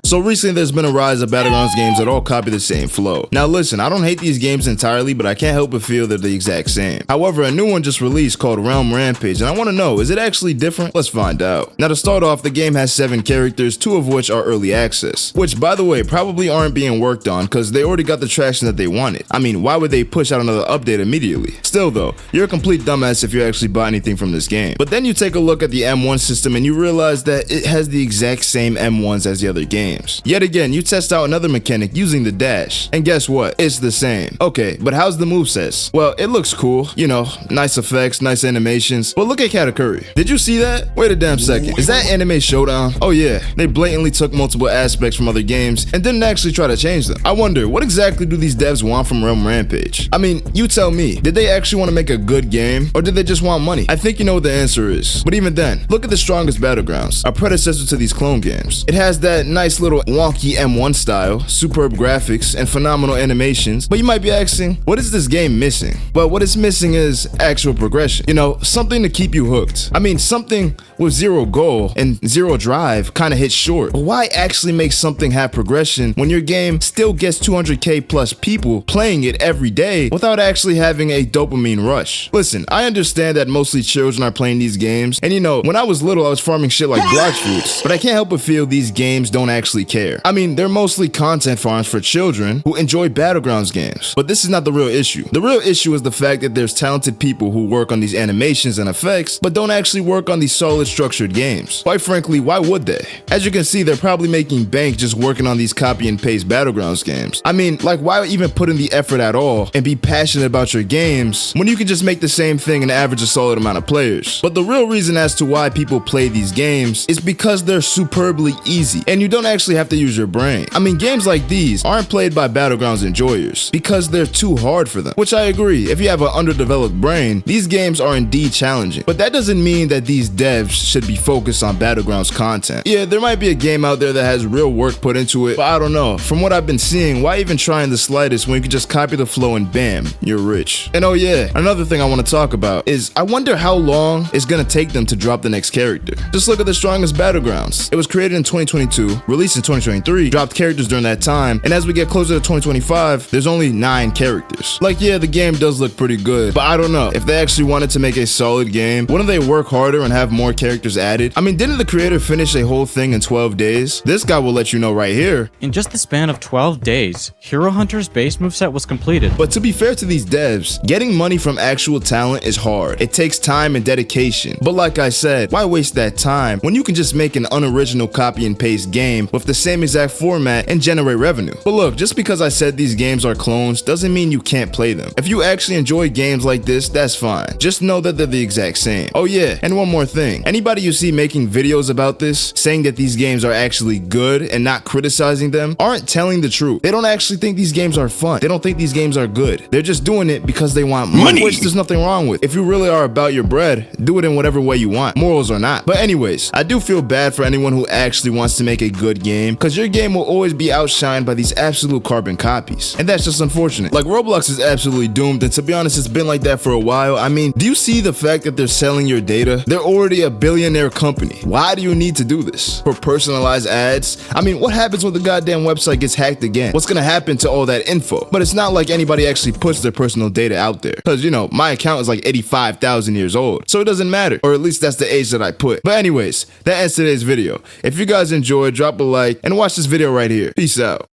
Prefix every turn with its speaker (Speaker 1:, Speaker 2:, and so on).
Speaker 1: So recently there's been a rise of Battlegrounds games that all copy the same flow. Now listen, I don't hate these games entirely, but I can't help but feel they're the exact same. However, a new one just released called Realm Rampage, and I want to know, is it actually different? Let's find out. Now to start off, the game has 7 characters, 2 of which are early access, which by the way probably aren't being worked on because they already got the traction that they wanted. I mean, why would they push out another update immediately? Still though, you're a complete dumbass if you actually buy anything from this game. But then you take a look at the M1 system and you realize that it has the exact same M1s as the other games. Yet again, you test out another mechanic using the dash, and guess what? It's the same. Okay, but how's the movesets? Well, it looks cool, you know, nice effects, nice animations, but look at Katakuri. Did you see that? Wait a damn second. Is that Anime Showdown? Oh yeah, they blatantly took multiple aspects from other games and didn't actually try to change them. I wonder, what exactly do these devs want from Realm Rampage? I mean, you tell me, did they actually want to make a good game, or did they just want money? I think you know what the answer is. But even then, look at the strongest Battlegrounds, a predecessor to these clone games. It has that nice little wonky M1 style, superb graphics, and phenomenal animations, but you might be asking, what is this game missing? Well, what it's missing is actual progression. You know, something to keep you hooked. I mean, something with zero goal and zero drive kind of hits short. But why actually make something have progression when your game still gets 200k plus people playing it every day without actually having a dopamine rush? Listen, I understand that mostly children are playing these games, and you know, when I was little I was farming shit like blox fruits, but I can't help but feel these games don't actually care. I mean, they're mostly content farms for children who enjoy Battlegrounds games, but this is not the real issue. The real issue is the fact that there's talented people who work on these animations and effects, but don't actually work on these solid structured games. Quite frankly, why would they? As you can see, they're probably making bank just working on these copy and paste Battlegrounds games. I mean, like, why even put in the effort at all and be passionate about your games when you can just make the same thing and average a solid amount of players? But the real reason as to why people play these games is because they're superbly easy and you don't actually have to use your brain. I mean, games like these aren't played by Battlegrounds enjoyers because they're too hard for them, which I agree. If you have an underdeveloped brain, these games are indeed challenging, but that doesn't mean that these devs should be focused on Battlegrounds content. Yeah, there might be a game out there that has real work put into it, but I don't know. From what I've been seeing, why even try in the slightest when you can just copy the flow and bam, you're rich. And oh yeah, another thing I want to talk about is I wonder how long it's gonna take them to drop the next character. Just look at the strongest Battlegrounds. It was created in 2022, released in 2023, dropped characters during that time, and as we get closer to 2025, there's only 9 characters. Like, yeah, the game does look pretty good, but I don't know. If they actually wanted to make a solid game, wouldn't they work harder and have more characters added? I mean, didn't the creator finish a whole thing in 12 days? This guy will let you know right here.
Speaker 2: In just the span of 12 days, Hero Hunter's base moveset was completed.
Speaker 1: But to be fair to these devs, getting money from actual talent is hard. It takes time and dedication. But like I said, why waste that time when you can just make an unoriginal copy and paste game with the same exact format and generate revenue? But look, just because I said these games are clones doesn't mean you can't play them. If you actually enjoy games like this, that's fine. Just know that they're the exact same. Oh yeah, and one more thing. Anybody you see making videos about this, saying that these games are actually good and not criticizing them, aren't telling the truth. They don't actually think these games are fun. They don't think these games are good. They're just doing it because they want money, which there's nothing wrong with. If you really are about your bread, do it in whatever way you want, morals or not. But anyways, I do feel bad for anyone who actually wants to make a good game, because your game will always be outshined by these absolute carbon copies, and that's just unfortunate. Like, Roblox is absolutely doomed, and to be honest, it's been like that for a while. I mean, do you see the fact that they're selling your data? They're already a billionaire company. Why do you need to do this? For personalized ads? I mean, what happens when the goddamn website gets hacked again? What's gonna happen to all that info? But it's not like anybody actually puts their personal data out there, because you know, my account is like 85,000 years old, so it doesn't matter, or at least that's the age that I put. But anyways, that ends today's video. If you guys enjoyed, drop a like and watch this video right here. Peace out.